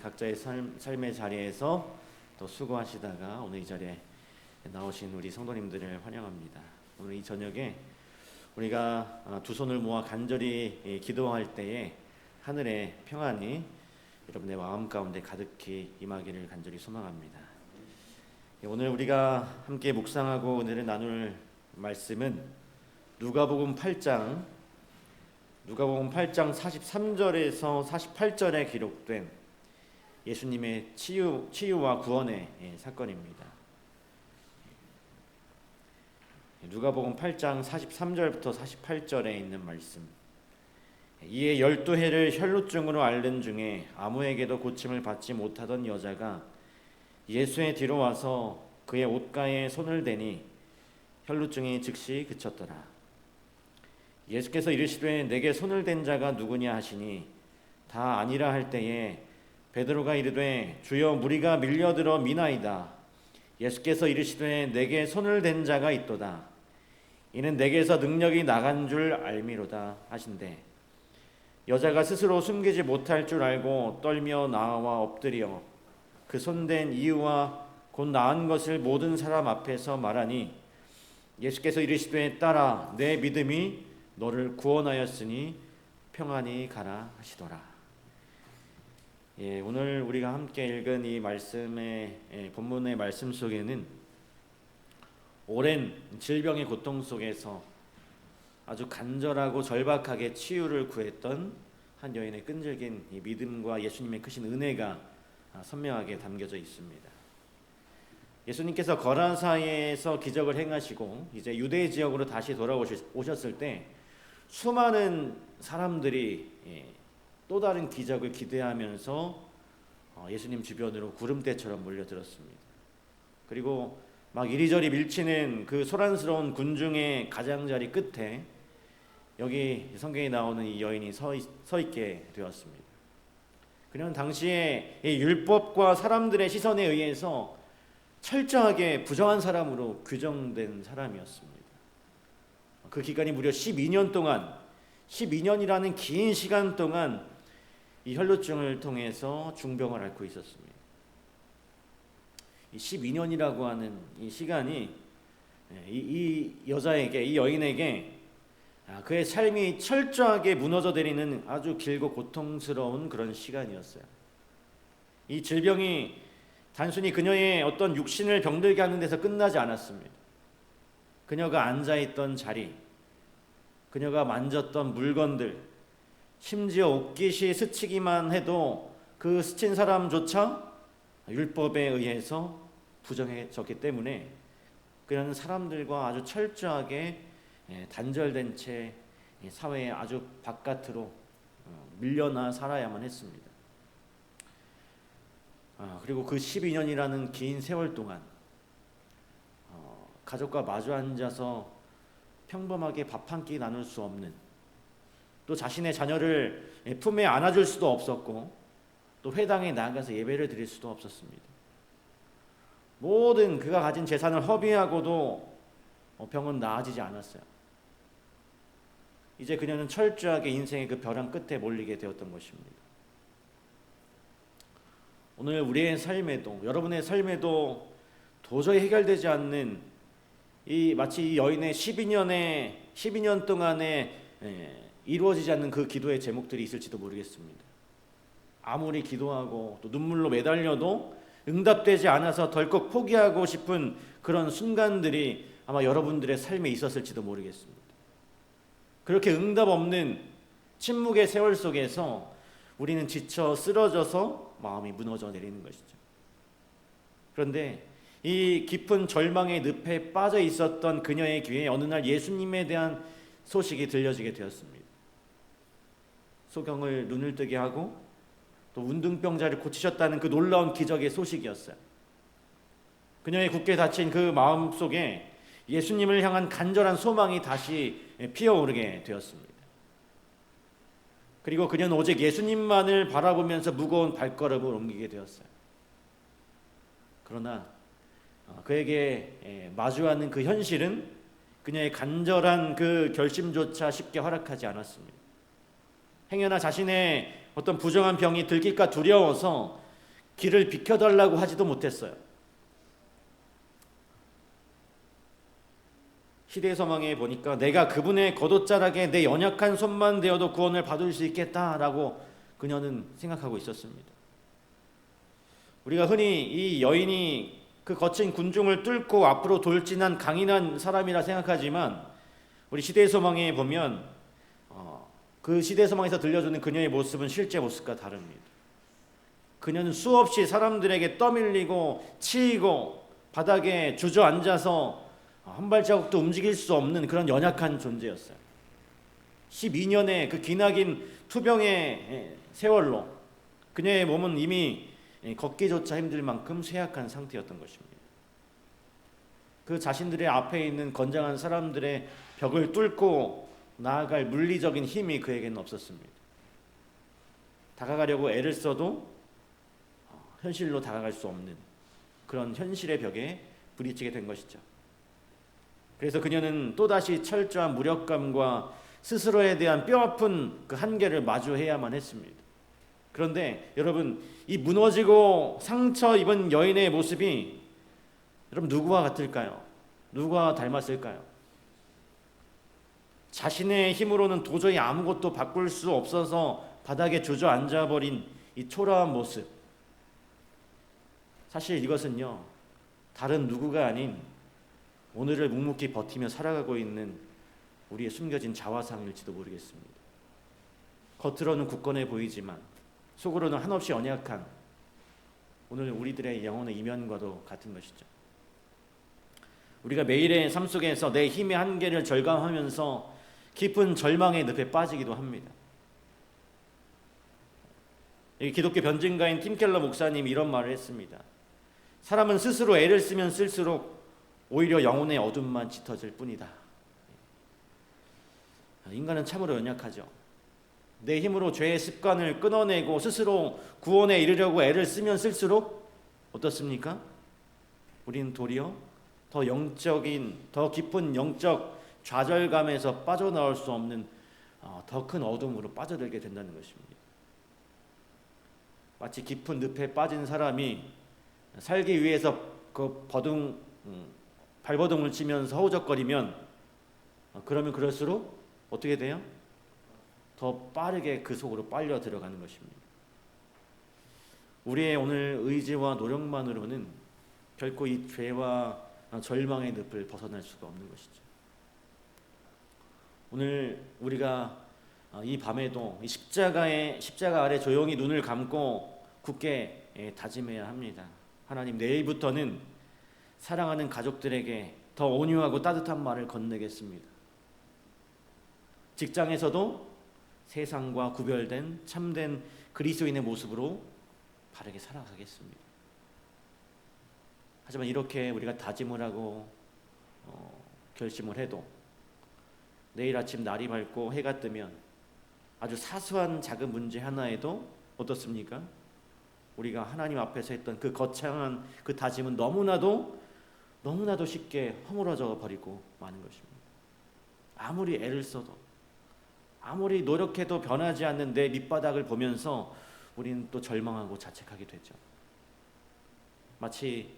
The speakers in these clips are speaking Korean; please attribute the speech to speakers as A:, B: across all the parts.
A: 각자의 삶의 자리에서 또 수고하시다가 오늘 이 자리에 나오신 우리 성도님들을 환영합니다. 오늘 이 저녁에 우리가 두 손을 모아 간절히 기도할 때에 하늘의 평안이 여러분의 마음 가운데 가득히 임하기를 간절히 소망합니다. 오늘 우리가 함께 묵상하고 은혜를 나눌 말씀은 누가복음 8장 43절에서 48절에 기록된 예수님의 치유와 구원의 사건입니다. 누가복음 8장 43절부터 48절에 있는 말씀. 이에 12해를 혈루증으로 앓는 중에 아무에게도 고침을 받지 못하던 여자가 예수의 뒤로 와서 그의 옷가에 손을 대니 혈루증이 즉시 그쳤더라. 예수께서 이르시되 내게 손을 댄 자가 누구냐 하시니 다 아니라 할 때에 베드로가 이르되 주여 무리가 밀려들어 미나이다. 예수께서 이르시되 내게 손을 댄 자가 있도다. 이는 내게서 능력이 나간 줄 알미로다 하신대 여자가 스스로 숨기지 못할 줄 알고 떨며 나와 엎드려 그 손댄 이유와 곧 나은 것을 모든 사람 앞에서 말하니 예수께서 이르시되 딸아 내 믿음이 너를 구원하였으니 평안히 가라 하시더라. 오늘 우리가 함께 읽은 이 말씀의 본문의 말씀 속에는 오랜 질병의 고통 속에서 아주 간절하고 절박하게 치유를 구했던 한 여인의 끈질긴 이 믿음과 예수님의 크신 은혜가 선명하게 담겨져 있습니다. 예수님께서 거라사에서 기적을 행하시고 이제 유대 지역으로 다시 돌아오셨을 때 수많은 사람들이 또 다른 기적을 기대하면서 예수님 주변으로 구름대처럼 몰려들었습니다. 그리고 막 이리저리 밀치는 그 소란스러운 군중의 가장자리 끝에 여기 성경에 나오는 이 여인이 서 있게 되었습니다. 그녀는 당시에 이 율법과 사람들의 시선에 의해서 철저하게 부정한 사람으로 규정된 사람이었습니다. 그 기간이 무려 12년 동안 12년이라는 긴 시간 동안 이 혈루증을 통해서 중병을 앓고 있었습니다. 이 12년이라고 하는 이 시간이 이 여자에게 이 여인에게 그의 삶이 철저하게 무너져 내리는 아주 길고 고통스러운 그런 시간이었어요. 이 질병이 단순히 그녀의 어떤 육신을 병들게 하는 데서 끝나지 않았습니다. 그녀가 앉아있던 자리, 그녀가 만졌던 물건들, 심지어 옷깃이 스치기만 해도 그 스친 사람조차 율법에 의해서 부정해졌기 때문에 그녀는 사람들과 아주 철저하게 단절된 채 사회의 아주 바깥으로 밀려나 살아야만 했습니다. 그리고 그 12년이라는 긴 세월 동안 가족과 마주 앉아서 평범하게 밥 한 끼 나눌 수 없는, 또 자신의 자녀를 품에 안아줄 수도 없었고 또 회당에 나가서 예배를 드릴 수도 없었습니다. 모든 그가 가진 재산을 허비하고도 병은 나아지지 않았어요. 이제 그녀는 철저하게 인생의 그 벼랑 끝에 몰리게 되었던 것입니다. 오늘 우리의 삶에도, 여러분의 삶에도 도저히 해결되지 않는 마치 이 여인의 12년 동안에 이루어지지 않는 그 기도의 제목들이 있을지도 모르겠습니다. 아무리 기도하고 또 눈물로 매달려도 응답되지 않아서 덜컥 포기하고 싶은 그런 순간들이 아마 여러분들의 삶에 있었을지도 모르겠습니다. 그렇게 응답 없는 침묵의 세월 속에서 우리는 지쳐 쓰러져서 마음이 무너져 내리는 것이죠. 그런데 이 깊은 절망의 늪에 빠져 있었던 그녀의 귀에 어느 날 예수님에 대한 소식이 들려지게 되었습니다. 소경을 눈을 뜨게 하고 또 운둥병자를 고치셨다는 그 놀라운 기적의 소식이었어요. 그녀의 굳게 닫힌 그 마음 속에 예수님을 향한 간절한 소망이 다시 피어오르게 되었습니다. 그리고 그녀는 오직 예수님만을 바라보면서 무거운 발걸음을 옮기게 되었어요. 그러나 그에게 마주하는 그 현실은 그녀의 간절한 그 결심조차 쉽게 허락하지 않았습니다. 행여나 자신의 어떤 부정한 병이 들킬까 두려워서 길을 비켜달라고 하지도 못했어요. 시대서망에 보니까 내가 그분의 겉옷자락에 내 연약한 손만 대어도 구원을 받을 수 있겠다라고 그녀는 생각하고 있었습니다. 우리가 흔히 이 여인이 그 거친 군중을 뚫고 앞으로 돌진한 강인한 사람이라 생각하지만 우리 시대서망에 보면 그 시대서망에서 들려주는 그녀의 모습은 실제 모습과 다릅니다. 그녀는 수없이 사람들에게 떠밀리고 치이고 바닥에 주저앉아서 한 발자국도 움직일 수 없는 그런 연약한 존재였어요. 12년의 그 기나긴 투병의 세월로 그녀의 몸은 이미 걷기조차 힘들 만큼 쇠약한 상태였던 것입니다. 그 자신들의 앞에 있는 건장한 사람들의 벽을 뚫고 나아갈 물리적인 힘이 그에게는 없었습니다. 다가가려고 애를 써도 현실로 다가갈 수 없는 그런 현실의 벽에 부딪히게 된 것이죠. 그래서 그녀는 또다시 철저한 무력감과 스스로에 대한 뼈아픈 그 한계를 마주해야만 했습니다. 그런데 여러분, 이 무너지고 상처 입은 여인의 모습이 여러분 누구와 같을까요? 누구와 닮았을까요? 자신의 힘으로는 도저히 아무것도 바꿀 수 없어서 바닥에 주저앉아버린 이 초라한 모습. 사실 이것은요, 다른 누구가 아닌 오늘을 묵묵히 버티며 살아가고 있는 우리의 숨겨진 자화상일지도 모르겠습니다. 겉으로는 굳건해 보이지만 속으로는 한없이 연약한 오늘 우리들의 영혼의 이면과도 같은 것이죠. 우리가 매일의 삶 속에서 내 힘의 한계를 절감하면서 깊은 절망의 늪에 빠지기도 합니다. 기독교 변증가인 팀 켈러 목사님이 이런 말을 했습니다. 사람은 스스로 애를 쓰면 쓸수록 오히려 영혼의 어둠만 짙어질 뿐이다. 인간은 참으로 연약하죠. 내 힘으로 죄의 습관을 끊어내고 스스로 구원에 이르려고 애를 쓰면 쓸수록 어떻습니까? 우리는 도리어 더 영적인, 더 깊은 영적 좌절감에서 빠져나올 수 없는 더 큰 어둠으로 빠져들게 된다는 것입니다. 마치 깊은 늪에 빠진 사람이 살기 위해서 그 발버둥을 치면서 허우적거리면 그러면 그럴수록 어떻게 돼요? 더 빠르게 그 속으로 빨려 들어가는 것입니다. 우리의 오늘 의지와 노력만으로는 결코 이 죄와 절망의 늪을 벗어날 수가 없는 것이죠. 오늘 우리가 이 밤에도 이 십자가 아래 조용히 눈을 감고 굳게 다짐해야 합니다. 하나님, 내일부터는 사랑하는 가족들에게 더 온유하고 따뜻한 말을 건네겠습니다. 직장에서도 세상과 구별된 참된 그리스도인의 모습으로 바르게 살아가겠습니다. 하지만 이렇게 우리가 다짐을 하고 결심을 해도 내일 아침 날이 밝고 해가 뜨면 아주 사소한 작은 문제 하나에도 어떻습니까? 우리가 하나님 앞에서 했던 그 거창한 그 다짐은 너무나도 쉽게 허물어져 버리고 마는 것입니다. 아무리 애를 써도 아무리 노력해도 변하지 않는 내 밑바닥을 보면서 우리는 또 절망하고 자책하게 되죠. 마치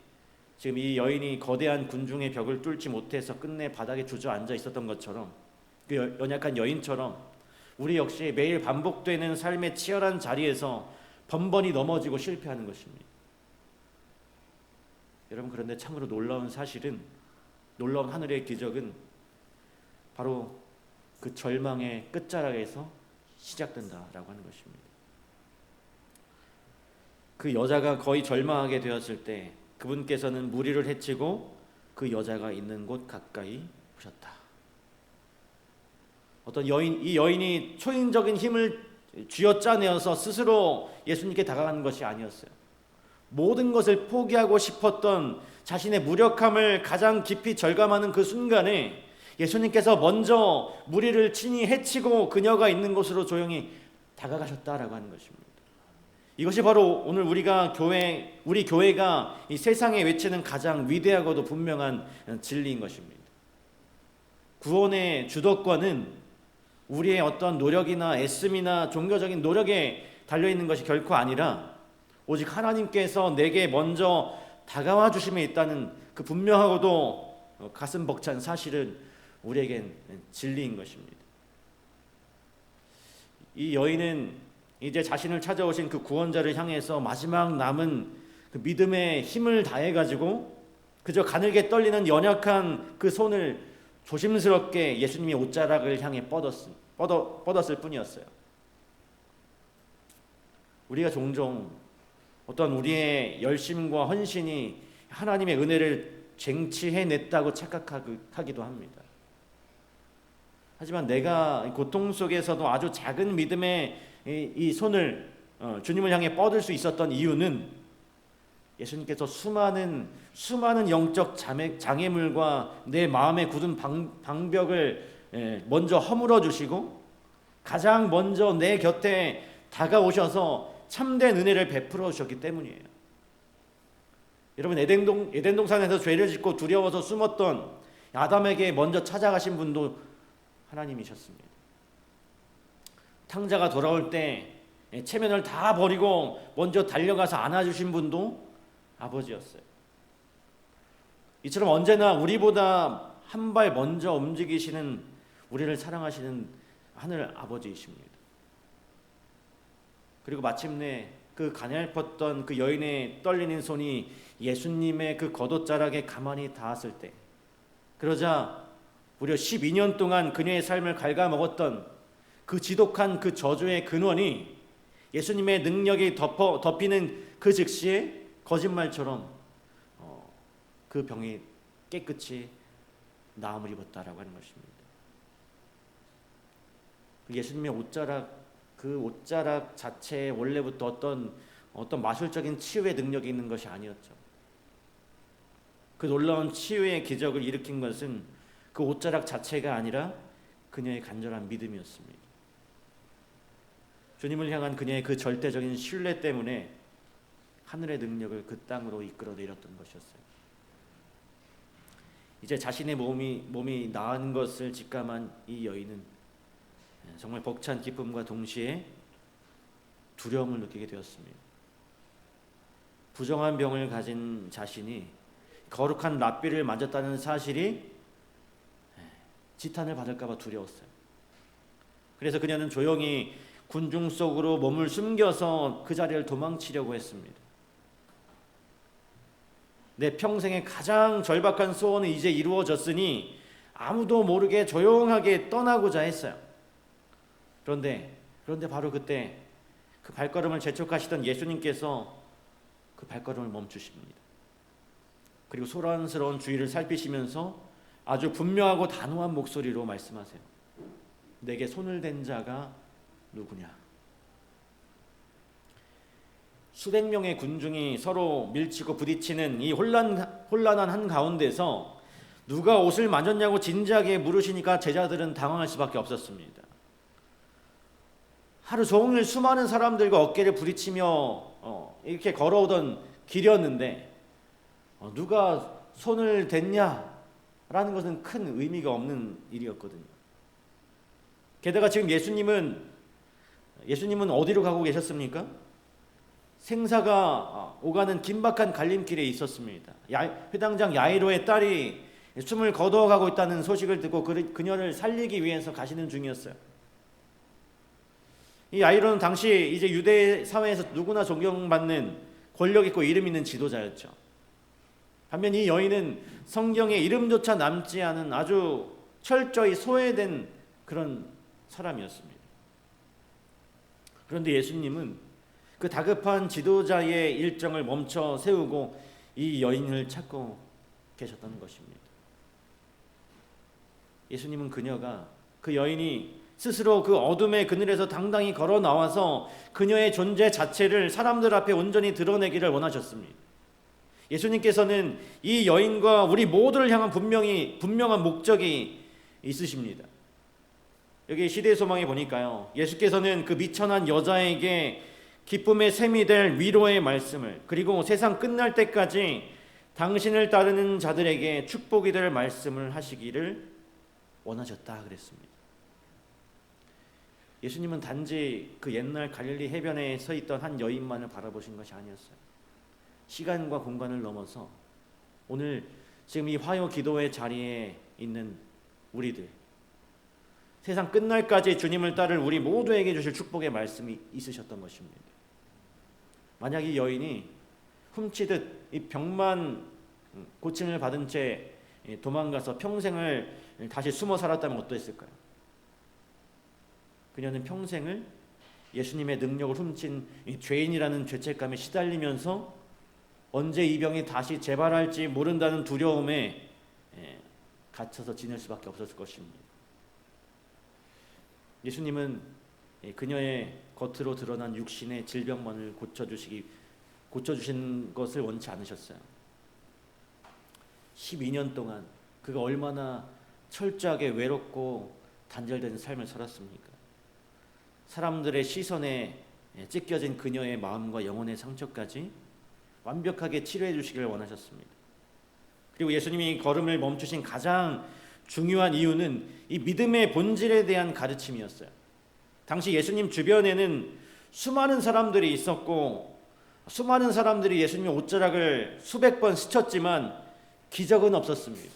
A: 지금 이 여인이 거대한 군중의 벽을 뚫지 못해서 끝내 바닥에 주저앉아 있었던 것처럼, 그 연약한 여인처럼 우리 역시 매일 반복되는 삶의 치열한 자리에서 번번이 넘어지고 실패하는 것입니다. 여러분, 그런데 참으로 놀라운 사실은, 놀라운 하늘의 기적은 바로 그 절망의 끝자락에서 시작된다라고 하는 것입니다. 그 여자가 거의 절망하게 되었을 때 그분께서는 무리를 해치고 그 여자가 있는 곳 가까이 오셨다. 이 여인이 초인적인 힘을 쥐어짜내어서 스스로 예수님께 다가가는 것이 아니었어요. 모든 것을 포기하고 싶었던 자신의 무력함을 가장 깊이 절감하는 그 순간에 예수님께서 먼저 무리를 친히 해치고 그녀가 있는 곳으로 조용히 다가가셨다라고 하는 것입니다. 이것이 바로 오늘 우리 교회가 이 세상에 외치는 가장 위대하고도 분명한 진리인 것입니다. 구원의 주도권은 우리의 어떤 노력이나 애씀이나 종교적인 노력에 달려있는 것이 결코 아니라 오직 하나님께서 내게 먼저 다가와 주심에 있다는 그 분명하고도 가슴 벅찬 사실은 우리에겐 진리인 것입니다. 이 여인은 이제 자신을 찾아오신 그 구원자를 향해서 마지막 남은 그 믿음의 힘을 다해가지고 그저 가늘게 떨리는 연약한 그 손을 조심스럽게 예수님의 옷자락을 향해 뻗었을 뿐이었어요. 우리가 종종 어떤 우리의 열심과 헌신이 하나님의 은혜를 쟁취해냈다고 착각하기도 합니다. 하지만 내가 고통 속에서도 아주 작은 믿음의 이 손을 주님을 향해 뻗을 수 있었던 이유는 예수님께서 수많은 영적 장애물과 내 마음의 굳은 방벽을 먼저 허물어 주시고 가장 먼저 내 곁에 다가오셔서 참된 은혜를 베풀어 주셨기 때문이에요. 여러분, 에덴 동산에서 죄를 짓고 두려워서 숨었던 아담에게 먼저 찾아가신 분도 하나님이셨습니다. 탕자가 돌아올 때 체면을 다 버리고 먼저 달려가서 안아주신 분도 아버지였어요. 이처럼 언제나 우리보다 한 발 먼저 움직이시는, 우리를 사랑하시는 하늘 아버지이십니다. 그리고 마침내 그 가냘펐던 그 여인의 떨리는 손이 예수님의 그 겉옷자락에 가만히 닿았을 때, 그러자 무려 12년 동안 그녀의 삶을 갉아먹었던 그 지독한 그 저주의 근원이 예수님의 능력이 덮이는 그 즉시에 거짓말처럼 그 병이 깨끗이 나음을 입었다라고 하는 것입니다. 예수님의 그 옷자락 자체에 원래부터 어떤 마술적인 치유의 능력이 있는 것이 아니었죠. 그 놀라운 치유의 기적을 일으킨 것은 그 옷자락 자체가 아니라 그녀의 간절한 믿음이었습니다. 주님을 향한 그녀의 그 절대적인 신뢰 때문에 하늘의 능력을 그 땅으로 이끌어 내렸던 것이었어요. 이제 자신의 몸이 나은 것을 직감한 이 여인은 정말 벅찬 기쁨과 동시에 두려움을 느끼게 되었습니다. 부정한 병을 가진 자신이 거룩한 랍비를 만졌다는 사실이 지탄을 받을까 봐 두려웠어요. 그래서 그녀는 조용히 군중 속으로 몸을 숨겨서 그 자리를 도망치려고 했습니다. 내 평생의 가장 절박한 소원은 이제 이루어졌으니 아무도 모르게 조용하게 떠나고자 했어요. 그런데 바로 그때 그 발걸음을 재촉하시던 예수님께서 그 발걸음을 멈추십니다. 그리고 소란스러운 주위를 살피시면서 아주 분명하고 단호한 목소리로 말씀하세요. 내게 손을 댄 자가 누구냐? 수백 명의 군중이 서로 밀치고 부딪히는 이 혼란한 한가운데서 누가 옷을 만졌냐고 진지하게 물으시니까 제자들은 당황할 수밖에 없었습니다. 하루 종일 수많은 사람들과 어깨를 부딪히며 이렇게 걸어오던 길이었는데 누가 손을 댔냐라는 것은 큰 의미가 없는 일이었거든요. 게다가 지금 예수님은 어디로 가고 계셨습니까? 생사가 오가는 긴박한 갈림길에 있었습니다. 회당장 야이로의 딸이 숨을 거두어가고 있다는 소식을 듣고 그녀를 살리기 위해서 가시는 중이었어요. 이 야이로는 당시 이제 유대 사회에서 누구나 존경받는 권력 있고 이름 있는 지도자였죠. 반면 이 여인은 성경에 이름조차 남지 않은 아주 철저히 소외된 그런 사람이었습니다. 그런데 예수님은 그 다급한 지도자의 일정을 멈춰 세우고 이 여인을 찾고 계셨다는 것입니다. 예수님은 그 여인이 스스로 그 어둠의 그늘에서 당당히 걸어 나와서 그녀의 존재 자체를 사람들 앞에 온전히 드러내기를 원하셨습니다. 예수님께서는 이 여인과 우리 모두를 향한 분명한 목적이 있으십니다. 여기 시대의 소망에 보니까요, 예수께서는 그 미천한 여자에게 기쁨의 샘이 될 위로의 말씀을, 그리고 세상 끝날 때까지 당신을 따르는 자들에게 축복이 될 말씀을 하시기를 원하셨다 그랬습니다. 예수님은 단지 그 옛날 갈릴리 해변에 서 있던 한 여인만을 바라보신 것이 아니었어요. 시간과 공간을 넘어서 오늘 지금 이 화요 기도회 자리에 있는 우리들, 세상 끝날까지 주님을 따를 우리 모두에게 주실 축복의 말씀이 있으셨던 것입니다. 만약 이 여인이 훔치듯 이 병만 고침을 받은 채 도망가서 평생을 다시 숨어 살았다면 어떠했을까요? 그녀는 평생을 예수님의 능력을 훔친 이 죄인이라는 죄책감에 시달리면서 언제 이 병이 다시 재발할지 모른다는 두려움에 갇혀서 지낼 수밖에 없었을 것입니다. 예수님은 그녀의 겉으로 드러난 육신의 질병만을 고쳐주신 것을 원치 않으셨어요. 12년 동안 그가 얼마나 철저하게 외롭고 단절된 삶을 살았습니까? 사람들의 시선에 찢겨진 그녀의 마음과 영혼의 상처까지 완벽하게 치료해 주시기를 원하셨습니다. 그리고 예수님이 걸음을 멈추신 가장 중요한 이유는 이 믿음의 본질에 대한 가르침이었어요. 당시 예수님 주변에는 수많은 사람들이 있었고 수많은 사람들이 예수님의 옷자락을 수백 번 스쳤지만 기적은 없었습니다.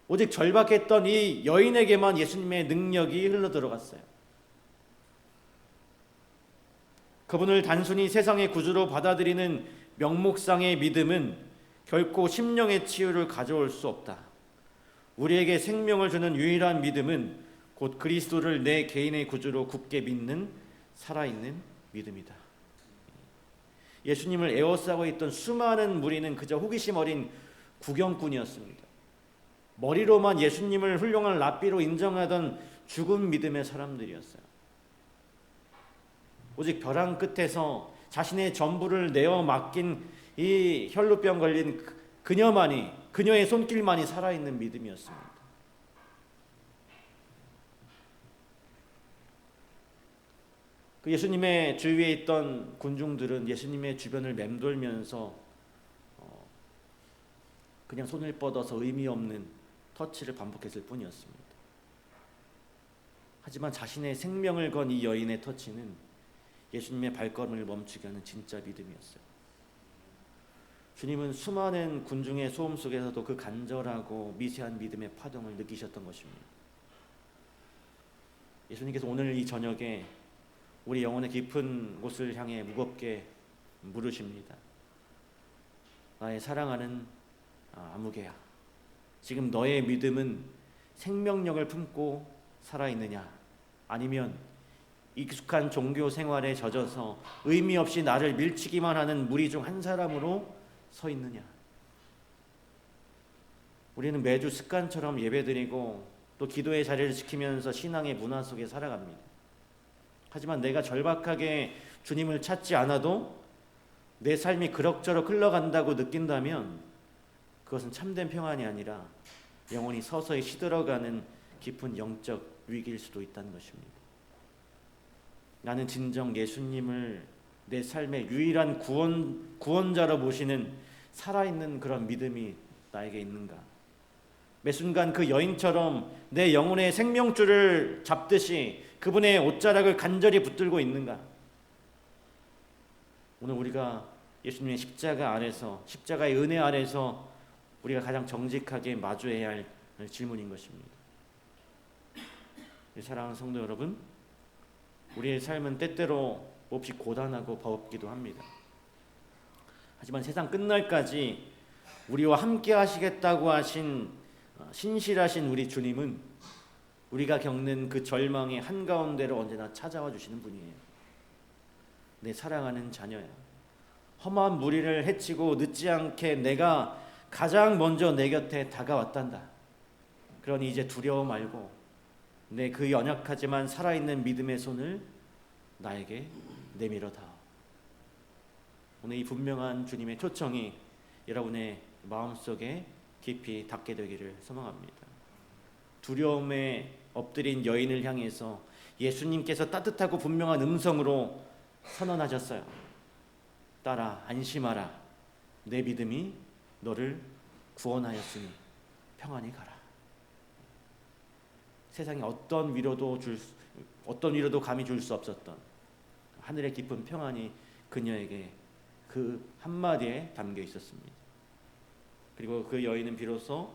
A: 오직 절박했던 이 여인에게만 예수님의 능력이 흘러들어갔어요. 그분을 단순히 세상의 구주로 받아들이는 명목상의 믿음은 결코 심령의 치유를 가져올 수 없다. 우리에게 생명을 주는 유일한 믿음은 곧 그리스도를 내 개인의 구주로 굳게 믿는 살아있는 믿음이다. 예수님을 에워싸고 있던 수많은 무리는 그저 호기심 어린 구경꾼이었습니다. 머리로만 예수님을 훌륭한 랍비로 인정하던 죽은 믿음의 사람들이었어요. 오직 벼랑 끝에서 자신의 전부를 내어 맡긴 이 혈루병 걸린 그녀의 손길만이 살아있는 믿음이었습니다. 그 예수님의 주위에 있던 군중들은 예수님의 주변을 맴돌면서 그냥 손을 뻗어서 의미 없는 터치를 반복했을 뿐이었습니다. 하지만 자신의 생명을 건 이 여인의 터치는 예수님의 발걸음을 멈추게 하는 진짜 믿음이었어요. 주님은 수많은 군중의 소음 속에서도 그 간절하고 미세한 믿음의 파동을 느끼셨던 것입니다. 예수님께서 오늘 이 저녁에 우리 영혼의 깊은 곳을 향해 무겁게 물으십니다. 나의 사랑하는 아무개야, 지금 너의 믿음은 생명력을 품고 살아있느냐, 아니면 익숙한 종교 생활에 젖어서 의미 없이 나를 밀치기만 하는 무리 중 한 사람으로 서 있느냐. 우리는 매주 습관처럼 예배드리고 또 기도의 자리를 지키면서 신앙의 문화 속에 살아갑니다. 하지만 내가 절박하게 주님을 찾지 않아도 내 삶이 그럭저럭 흘러간다고 느낀다면 그것은 참된 평안이 아니라 영혼이 서서히 시들어가는 깊은 영적 위기일 수도 있다는 것입니다. 나는 진정 예수님을 내 삶의 유일한 구원자로 모시는 살아있는 그런 믿음이 나에게 있는가? 매 순간 그 여인처럼 내 영혼의 생명줄을 잡듯이 그분의 옷자락을 간절히 붙들고 있는가? 오늘 우리가 예수님의 십자가 아래서, 십자가의 은혜 아래서 우리가 가장 정직하게 마주해야 할 질문인 것입니다. 사랑하는 성도 여러분, 우리의 삶은 때때로 몹시 고단하고 버겁기도 합니다. 하지만 세상 끝날까지 우리와 함께 하시겠다고 하신 신실하신 우리 주님은 우리가 겪는 그 절망의 한가운데로 언제나 찾아와 주시는 분이에요. 내 사랑하는 자녀야, 험한 무리를 해치고 늦지 않게 내가 가장 먼저 내 곁에 다가왔단다. 그러니 이제 두려워 말고 내 그 연약하지만 살아있는 믿음의 손을 나에게 내밀어다오. 오늘 이 분명한 주님의 초청이 여러분의 마음속에 깊이 닿게 되기를 소망합니다. 두려움에 엎드린 여인을 향해서 예수님께서 따뜻하고 분명한 음성으로 선언하셨어요. 딸아, 안심하라. 내 믿음이 너를 구원하였으니 평안히 가라. 세상에 어떤 위로도 어떤 위로도 감히 줄 수 없었던 하늘의 깊은 평안이 그녀에게 그 한마디에 담겨 있었습니다. 그리고 그 여인은 비로소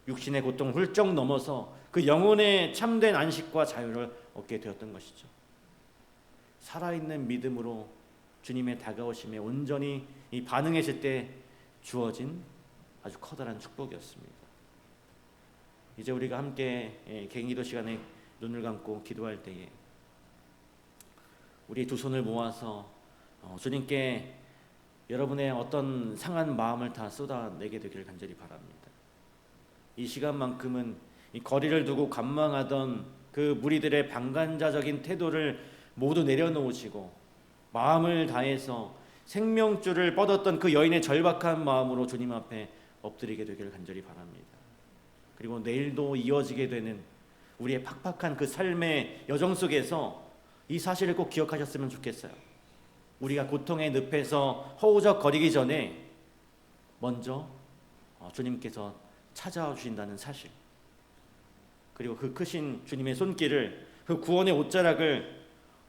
A: 육신의 고통 훌쩍 넘어서 그 영혼의 참된 안식과 자유를 얻게 되었던 것이죠. 살아있는 믿음으로 주님의 다가오심에 온전히 반응했을 때 주어진 아주 커다란 축복이었습니다. 이제 우리가 함께 개인기도 시간에 눈을 감고 기도할 때에 우리 두 손을 모아서 주님께 여러분의 어떤 상한 마음을 다 쏟아내게 되기를 간절히 바랍니다. 이 시간만큼은 이 거리를 두고 관망하던 그 무리들의 방관자적인 태도를 모두 내려놓으시고 마음을 다해서 생명줄을 뻗었던 그 여인의 절박한 마음으로 주님 앞에 엎드리게 되기를 간절히 바랍니다. 그리고 내일도 이어지게 되는 우리의 팍팍한 그 삶의 여정 속에서 이 사실을 꼭 기억하셨으면 좋겠어요. 우리가 고통의 늪에서 허우적거리기 전에 먼저 주님께서 찾아와 주신다는 사실, 그리고 그 크신 주님의 손길을, 그 구원의 옷자락을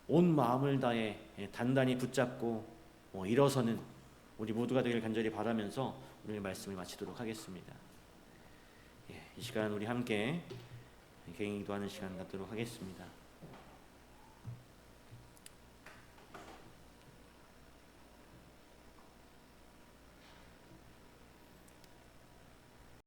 A: 온 마음을 다해 단단히 붙잡고 일어서는 우리 모두가 되길 간절히 바라면서 오늘 말씀을 마치도록 하겠습니다. 이 시간 우리 함께 개인 기도하는 시간 갖도록 하겠습니다.